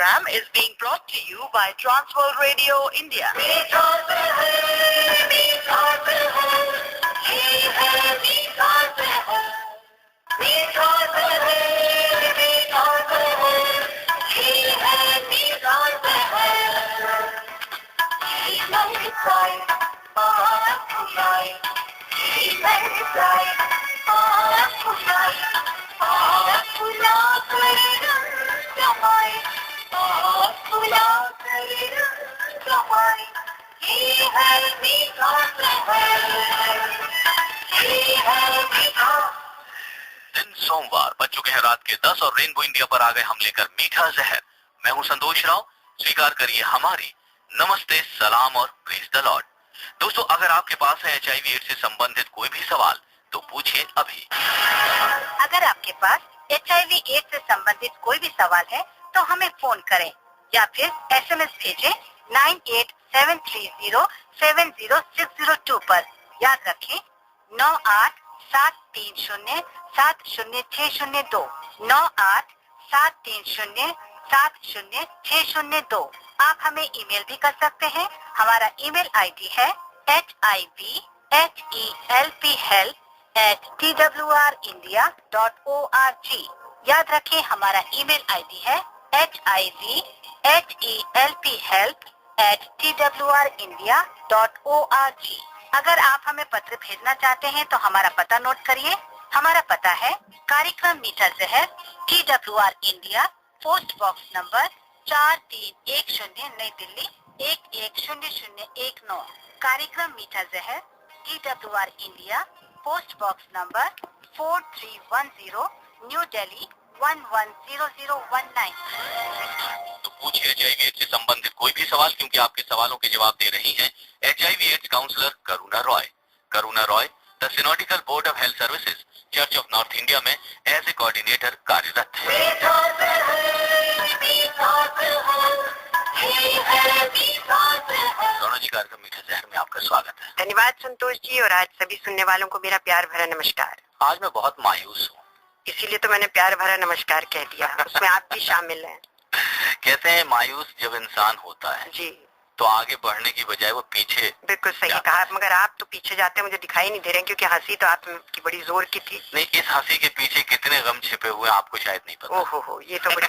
program is being brought to you by Transworld Radio India. दिन सोमवार बज चुके हैं रात के 10 और रेनबो इंडिया पर आ गए हम लेकर मीठा जहर। मैं हूं संतोष राव, स्वीकार करिए हमारी नमस्ते, सलाम और प्रेज द लॉर्ड। दोस्तों, अगर आपके पास है HIV एड्स से संबंधित कोई भी सवाल तो पूछिए अभी। अगर आपके पास HIV एड्स से संबंधित कोई भी सवाल है तो हमें फोन करें या फिर SMS भेजें 9873070602 पर। याद रखें 9873070602 9873070602। आप हमें ईमेल भी कर सकते हैं। हमारा ईमेल आईडी है hivhelp@twrindia.org। याद रखें हमारा ईमेल आईडी है hivhelp@twrindia.org। अगर आप हमें पत्र भेजना चाहते हैं तो हमारा पता नोट करिए। हमारा पता है कार्यक्रम मीठा जहर, TWR India, post box number 4310, नई दिल्ली 110019। कार्यक्रम मीठा जहर, TWR India, post box number 4310, new Delhi 110019। तो पूछिए HIV एड्स से संबंधित कोई भी सवाल, क्योंकि आपके सवालों के जवाब दे रही हैं HIV AIDS counsellor Karuna Roy. Karuna Roy the synodical board of health services, church of north India में एज ए कोऑर्डिनेटर कार्यरत है। दोनों जी, कार्यक्रम मीठा जहर में आपका स्वागत है। धन्यवाद संतोष जी, और आज सभी सुनने वालों को मेरा प्यार भरा नमस्कार। आज मैं बहुत मायूस हूँ, इसीलिए तो मैंने प्यार भरा नमस्कार कह दिया, उसमें आप भी शामिल हैं। कहते हैं मायूस जब इंसान होता है जी, तो आगे बढ़ने की बजाय वो पीछे। बिल्कुल सही कहा, मगर आप तो पीछे जाते हैं, मुझे दिखाई नहीं दे रहे, क्योंकि हंसी तो आपकी बड़ी जोर की थी। नहीं, इस हंसी के पीछे कितने गम छिपे हुए हैं आपको शायद नहीं पता। ओहो, ये तो बड़ी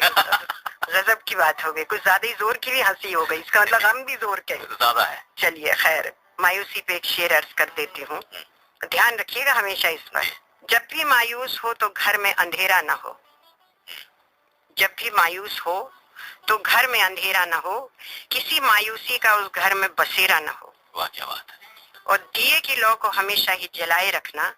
गजब की बात हो गई, कुछ ज्यादा ही जोर की भी हंसी हो गई, इसका मतलब गम भी जोर के ज्यादा है। चलिए खैर, मायूसी पे एक शेर अर्ज कर देती हूँ, ध्यान रखिएगा हमेशा इस पर। जब भी मायूस हो तो घर में अंधेरा न हो, जब भी मायूस हो तो घर में अंधेरा न हो, किसी मायूसी का उस घर में बसेरा न हो। वाह, क्या बात है। और दिए की लौ को हमेशा ही जलाए रखना,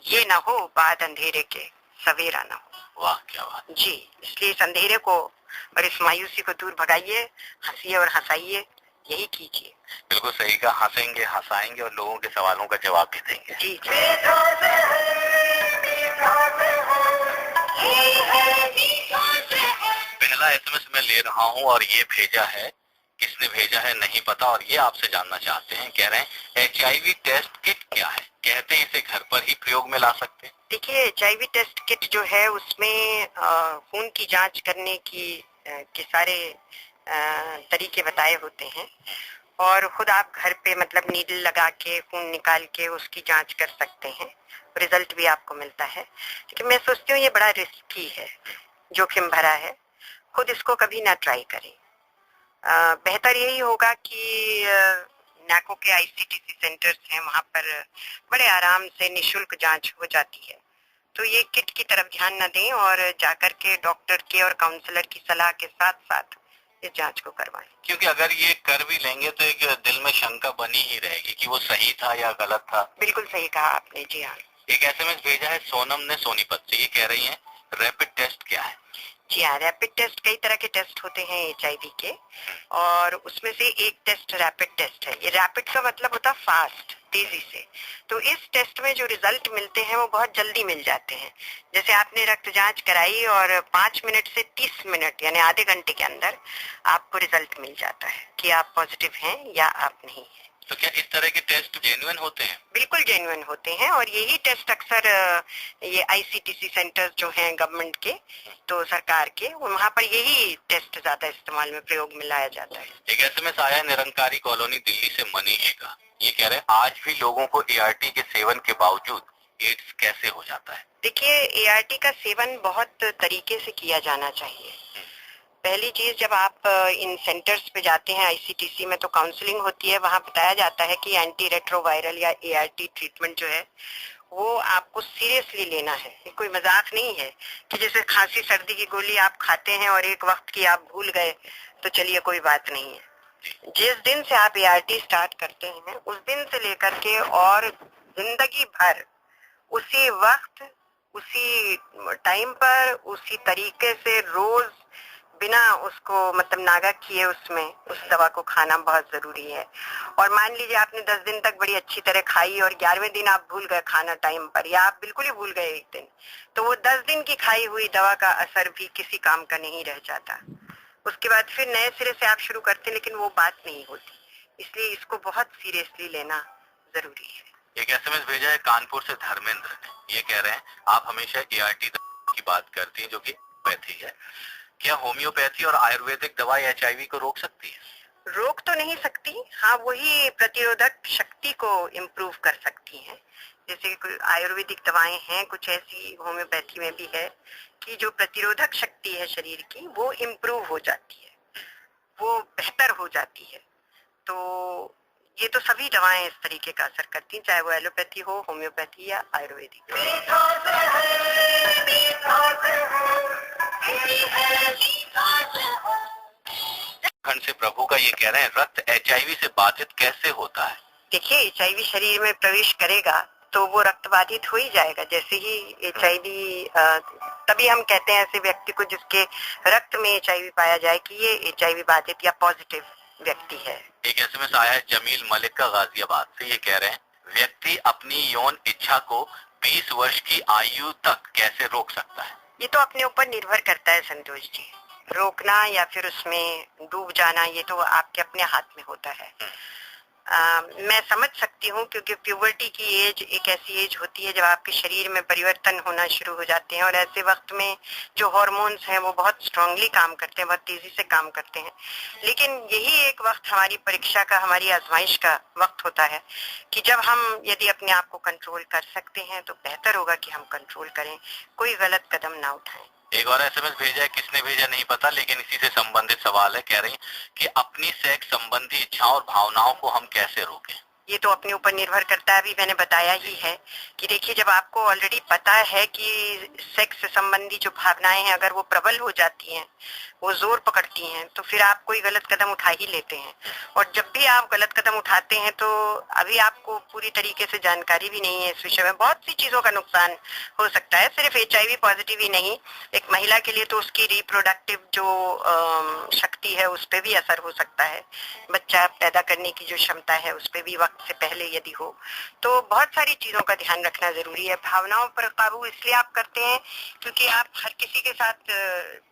ये न हो बाद अंधेरे के सवेरा न हो। वाह, क्या बात जी, इसलिए इस अंधेरे को और इस मायूसी को दूर भगाइए, हंसिए और हंसाइए, यही कीजिए। बिल्कुल सही कहा, हंसेंगे, हंसाएंगे और लोगों के सवालों का जवाब भी देंगे। जी, पहला SMS मैं ले रहा हूँ और ये भेजा है, किसने भेजा है नहीं पता, और ये आपसे जानना चाहते हैं। कह रहे हैं HIV टेस्ट किट क्या है, कहते हैं इसे घर पर ही प्रयोग में ला सकते हैं। देखिए, HIV टेस्ट किट जो है उसमें खून की जांच करने के सारे तरीके बताए होते हैं, और खुद आप घर पे मतलब नीडल लगा के खून निकाल के उसकी जांच कर सकते हैं, रिजल्ट भी आपको मिलता है। लेकिन मैं सोचती हूँ ये बड़ा रिस्की है, जोखिम भरा है, खुद इसको कभी ना ट्राई करें। बेहतर यही होगा कि नैको के ICTC सेंटर्स हैं, वहाँ पर बड़े आराम से निशुल्क जांच हो जाती है। तो ये किट की तरफ ध्यान न दें और जाकर के डॉक्टर के और काउंसलर की सलाह के साथ साथ इस जांच को करवाएं। क्योंकि अगर ये कर भी लेंगे तो एक दिल में शंका बनी ही रहेगी कि वो सही था या गलत था। बिल्कुल सही कहा आपने। जी हाँ। एक SMS भेजा है सोनम ने सोनीपत से, ये कह रही हैं रैपिड टेस्ट क्या है। जी हाँ, रैपिड टेस्ट कई तरह के टेस्ट होते हैं HIV के, और उसमें से एक टेस्ट रैपिड टेस्ट है। ये रैपिड का मतलब होता है फास्ट, तेजी से। तो इस टेस्ट में जो रिजल्ट मिलते हैं वो बहुत जल्दी मिल जाते हैं। जैसे आपने रक्त जांच कराई और 5 मिनट से 30 मिनट यानी आधे घंटे के अंदर आपको रिजल्ट मिल जाता है कि आप पॉजिटिव हैं या आप नहीं हैं। तो क्या इस तरह के टेस्ट जेन्युइन होते हैं? बिल्कुल जेन्युइन होते हैं, और यही टेस्ट अक्सर ये आईसीटीसी सेंटर्स जो हैं गवर्नमेंट के, तो सरकार के, वहाँ पर यही टेस्ट ज्यादा इस्तेमाल में प्रयोग में लाया जाता है। एक एसएमएस आया है निरंकारी कॉलोनी दिल्ली से मनीष का। ये कह रहे हैं आज भी लोगों को एआरटी के सेवन के बावजूद एड्स कैसे हो जाता है? देखिए, एआरटी का सेवन बहुत तरीके से किया जाना चाहिए। पहली चीज, जब आप इन सेंटर्स पे जाते हैं आईसीटीसी में, तो काउंसलिंग होती है, वहाँ बताया जाता है कि एंटी रेट्रोवायरल या एआरटी ट्रीटमेंट जो है वो आपको सीरियसली लेना है। ये कोई मजाक नहीं है कि जैसे खांसी सर्दी की गोली आप खाते हैं और एक वक्त की आप भूल गए तो चलिए कोई बात नहीं है। जिस दिन से आप एआरटी स्टार्ट करते हैं उस दिन से लेकर के और जिंदगी भर उसी वक्त, उसी टाइम पर, उसी तरीके से रोज बिना उसको मतलब नागा किए उसमें उस दवा को खाना बहुत जरूरी है। और मान लीजिए आपने 10 दिन तक बड़ी अच्छी तरह खाई और 11वें दिन आप भूल गए खाना टाइम पर, या आप बिल्कुल ही भूल गए एक दिन, तो वो 10 दिन की खाई हुई दवा का असर भी किसी काम का नहीं रह जाता। उसके बाद फिर नए सिरे से आप शुरू करते हैं, लेकिन वो बात नहीं होती। इसलिए इसको बहुत सीरियसली लेना जरूरी है। एक एसएमएस भेजा है कानपुर से धर्मेंद्र ने। ये कह रहे हैं आप हमेशा एआरटी की बात करती हैं जो कि होम्योपैथी है, क्या होम्योपैथी और आयुर्वेदिक दवाई एचआईवी को रोक सकती है? रोक तो नहीं सकती, हाँ वही प्रतिरोधक शक्ति को इम्प्रूव कर सकती हैं। जैसे कुछ आयुर्वेदिक दवाएं हैं, कुछ ऐसी होम्योपैथी में भी है कि जो प्रतिरोधक शक्ति है शरीर की वो इम्प्रूव हो जाती है, वो बेहतर हो जाती है। तो ये तो सभी दवाएं इस तरीके का असर करती हैं, चाहे वो एलोपैथी हो, होम्योपैथी या आयुर्वेदिक। खंड से प्रभु का ये कह रहे हैं रक्त एचआईवी से बाधित कैसे होता है? देखिए, एचआईवी शरीर में प्रवेश करेगा तो वो रक्त बाधित हो ही जाएगा। जैसे ही एचआईवी, तभी हम कहते हैं ऐसे व्यक्ति को जिसके रक्त में एचआईवी पाया जाए कि ये एचआईवी बाधित या पॉजिटिव व्यक्ति है। एक एसएमएस आया है जमील मलिक का गाजियाबाद से। ये कह रहे हैं व्यक्ति अपनी यौन इच्छा को 20 वर्ष की आयु तक कैसे रोक सकता है? ये तो अपने ऊपर निर्भर करता है संतोष जी। रोकना या फिर उसमें डूब जाना ये तो आपके अपने हाथ में होता है। मैं समझ सकती हूँ, क्योंकि प्यूबर्टी की एज एक ऐसी एज होती है जब आपके शरीर में परिवर्तन होना शुरू हो जाते हैं, और ऐसे वक्त में जो हार्मोन्स हैं वो बहुत स्ट्रांगली काम करते हैं, बहुत तेजी से काम करते हैं। लेकिन यही एक वक्त हमारी परीक्षा का, हमारी आजमाइश का वक्त होता है कि जब हम यदि अपने आप को कंट्रोल कर सकते हैं तो बेहतर होगा कि हम कंट्रोल करें, कोई गलत कदम ना उठाएं। एक और एसएमएस भेजा है, किसने भेजा नहीं पता, लेकिन इसी से संबंधित सवाल है। कह रही कि अपनी सेक्स संबंधी इच्छाओं और भावनाओं को हम कैसे रोकें? ये तो अपने ऊपर निर्भर करता है, अभी मैंने बताया ही है कि देखिए, जब आपको ऑलरेडी पता है कि सेक्स से संबंधी जो भावनाएं हैं अगर वो प्रबल हो जाती हैं, वो जोर पकड़ती हैं, तो फिर आप कोई गलत कदम उठा ही लेते हैं। और जब भी आप गलत कदम उठाते हैं तो अभी आपको पूरी तरीके से जानकारी भी नहीं है इस विषय में, बहुत सी चीजों का नुकसान हो सकता है। सिर्फ एचआईवी पॉजिटिव ही नहीं, एक महिला के लिए तो उसकी रिप्रोडक्टिव जो शक्ति है उस पर भी असर हो सकता है। बच्चा पैदा करने की जो क्षमता है उस पर भी वक्त से पहले यदि हो, तो बहुत सारी चीजों का ध्यान रखना जरूरी है। भावनाओं पर काबू इसलिए आप करते हैं क्योंकि आप हर किसी के साथ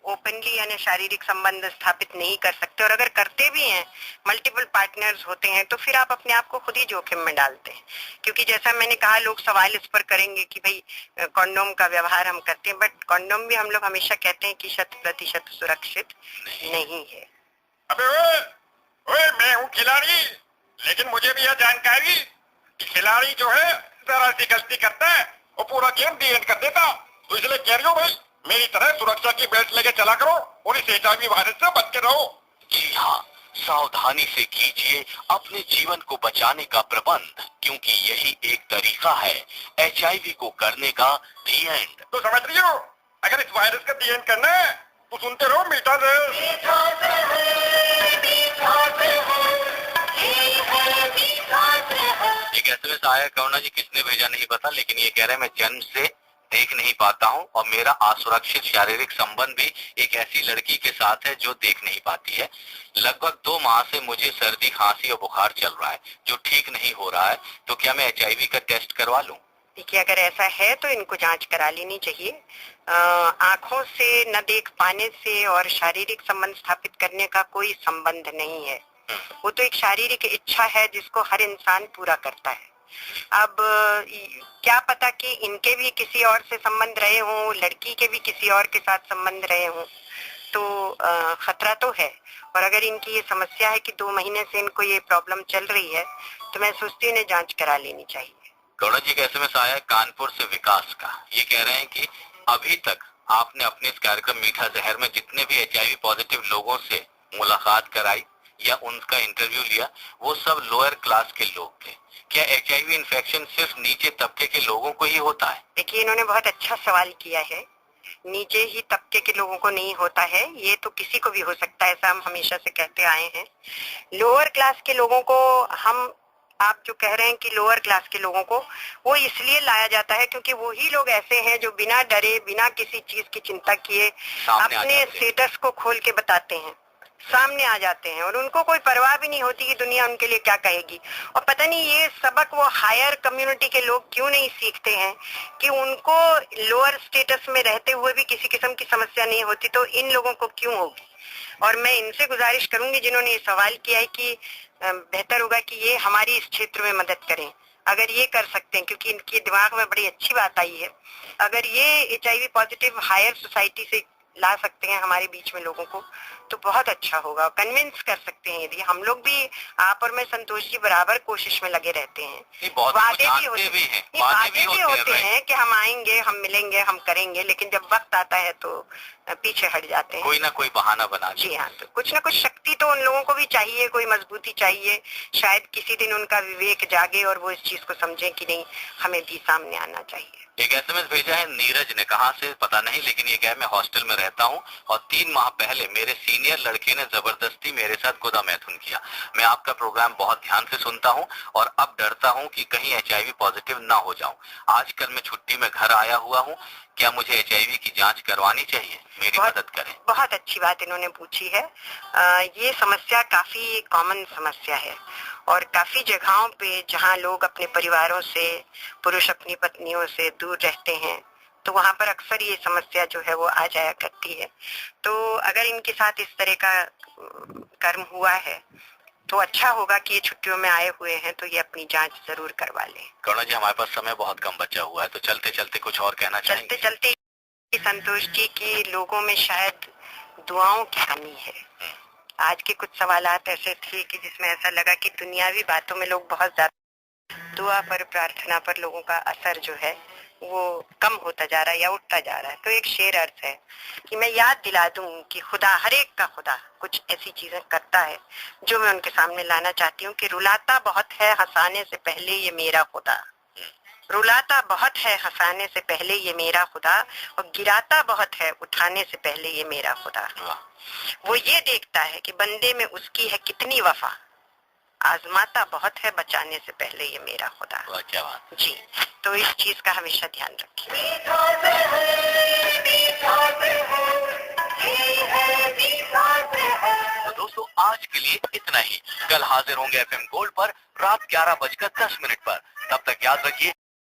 ओपनली यानी शारीरिक संबंध स्थापित नहीं कर सकते, और अगर करते भी हैं, मल्टीपल पार्टनर्स होते हैं, तो फिर आप अपने आप को खुद ही जोखिम में डालते हैं। क्योंकि जैसा मैंने कहा, लोग सवाल इस पर करेंगे कि भाई कॉन्डोम का व्यवहार हम करते हैं, बट कॉन्डोम भी हम लोग हमेशा कहते हैं कि 100% सुरक्षित नहीं है। अबे ओए मैं हूँ खिलाड़ी, लेकिन मुझे भी यह जानकारी कि खिलाड़ी जो है जरा सी गलती करता है वो पूरा गेम डी एंड कर देता। तो इसलिए कह रही हूँ भाई, मेरी तरह सुरक्षा की बेल्ट लेके चला करो और इस एचआईवी वायरस से बच के रहो। जी हाँ, सावधानी से कीजिए अपने जीवन को बचाने का प्रबंध, क्योंकि यही एक तरीका है एचआईवी को करने का दी एंड। तो समझ रही हो, अगर इस वायरस का दी एंड करना है तो सुनते रहो मीठा एक एसएमएस आया, करुणा जी किसने भेजा नहीं पता, लेकिन ये कह रहे हैं मैं जन्म से देख नहीं पाता हूँ और मेरा असुरक्षित शारीरिक संबंध भी एक ऐसी लड़की के साथ है जो देख नहीं पाती है। लगभग 2 माह से मुझे सर्दी, खांसी और बुखार चल रहा है जो ठीक नहीं हो रहा है, तो क्या मैं एचआईवी का टेस्ट करवा लूं? देखिए, अगर ऐसा है तो इनको जांच करा लेनी चाहिए। आंखों से न देख पाने से और शारीरिक संबंध स्थापित करने का कोई संबंध नहीं है। वो तो एक शारीरिक इच्छा है जिसको हर इंसान पूरा करता है। अब क्या पता कि इनके भी किसी और से संबंध रहे हों, लड़की के भी किसी और के साथ संबंध रहे हों, तो खतरा तो है। और अगर इनकी ये समस्या है कि 2 महीने से इनको ये प्रॉब्लम चल रही है, तो मैं सोचती हूँ इन्हें जांच करा लेनी चाहिए। गौड़ा जी का एसएमएस आया है कानपुर से विकास का। ये कह रहे हैं कि अभी तक आपने अपने इस कार्यक्रम मीठा जहर में जितने भी एचआईवी पॉजिटिव लोगों से मुलाकात कराई या उनका इंटरव्यू लिया, वो सब लोअर क्लास के लोग थे। क्या एचआईवी इन्फेक्शन सिर्फ नीचे तबके के लोगों को ही होता है? देखिए, इन्होंने बहुत अच्छा सवाल किया है। नीचे ही तबके के लोगों को नहीं होता है, ये तो किसी को भी हो सकता है, ऐसा हम हमेशा से कहते आए हैं। लोअर क्लास के लोगों को आप जो कह रहे हैं कि लोअर क्लास के लोगों को, वो इसलिए लाया जाता है क्योंकि वही लोग ऐसे हैं जो बिना डरे, बिना किसी चीज की चिंता किए अपने स्टेटस को खोल के बताते हैं, सामने आ जाते हैं, और उनको कोई परवाह भी नहीं होती कि दुनिया उनके लिए क्या कहेगी। और पता नहीं ये सबक वो हायर कम्युनिटी के लोग क्यों नहीं सीखते हैं कि उनको लोअर स्टेटस में रहते हुए भी किसी किस्म की समस्या नहीं होती, तो इन लोगों को क्यों होगी। और मैं इनसे गुजारिश करूंगी जिन्होंने ये सवाल किया है कि बेहतर होगा कि ये हमारी इस क्षेत्र में मदद करें, अगर ये कर सकते हैं, क्योंकि इनके दिमाग में बड़ी अच्छी बात आई है। अगर ये एचआईवी पॉजिटिव हायर सोसाइटी से ला सकते हैं हमारे बीच में लोगों को, तो बहुत अच्छा होगा। कन्विंस कर सकते हैं। यदि हम लोग भी, आप और मैं संतोष जी, बराबर कोशिश में लगे रहते हैं, वादे भी होते हैं कि हम आएंगे, हम मिलेंगे, हम करेंगे, लेकिन जब वक्त आता है तो पीछे हट जाते हैं, कोई ना कोई बहाना बना। जी हाँ, तो कुछ ना कुछ शक्ति तो उन लोगों को भी चाहिए, कोई मजबूती चाहिए। शायद किसी दिन उनका विवेक जागे और वो इस चीज को समझे कि नहीं, हमें भी सामने आना चाहिए। एक एसएमएस भेजा है नीरज ने, कहा से पता नहीं, लेकिन ये क्या, मैं हॉस्टल में रहता हूँ और 3 माह पहले मेरे सीनियर लड़के ने जबरदस्ती मेरे साथ गुदा मैथुन किया। मैं आपका प्रोग्राम बहुत ध्यान से सुनता हूँ और अब डरता हूँ कि कहीं एचआईवी पॉजिटिव ना हो जाऊं। आजकल मैं छुट्टी में घर आया हुआ हूँ, क्या मुझे एचआईवी की जांच करवानी चाहिए? मेरी मदद करें। बहुत अच्छी बात इन्होंने पूछी है। ये समस्या काफी कॉमन समस्या है और काफी जगहों पे जहाँ लोग अपने परिवारों से, पुरुष अपनी पत्नियों से दूर रहते हैं, तो वहाँ पर अक्सर ये समस्या जो है वो आ जाया करती है। तो अगर इनके साथ इस तरह का कर्म हुआ है तो अच्छा होगा कि ये छुट्टियों में आए हुए हैं तो ये अपनी जांच जरूर करवा लें। करुणा जी, हमारे पास समय बहुत कम बचा हुआ है, तो चलते चलते कुछ और कहना चाहेंगे? चलते चलते संतोष जी की लोगों में शायद दुआओं की कमी है। आज के कुछ सवालात ऐसे थे कि जिसमें ऐसा लगा कि दुनियावी बातों में लोग बहुत ज्यादा, दुआ पर, प्रार्थना पर लोगों का असर जो है वो कम होता जा रहा है या उठता जा रहा है। तो एक शेर अर्थ है कि मैं याद दिला दूं कि खुदा, हर एक का खुदा कुछ ऐसी चीजें करता है जो मैं उनके सामने लाना चाहती हूँ कि रुलाता बहुत है हंसाने से पहले ये मेरा खुदा, रुलाता बहुत है हंसाने से पहले ये मेरा खुदा, और गिराता बहुत है उठाने से पहले ये मेरा खुदा। वो ये देखता है कि बंदे में उसकी है कितनी वफा, आजमाता बहुत है बचाने से पहले ये मेरा खुदा। क्या बात जी, तो इस चीज का हमेशा ध्यान रखिए। तो दोस्तों, आज के लिए इतना ही। कल हाजिर होंगे एफएम गोल्ड पर रात 11:10 पर। तब तक याद रखिए,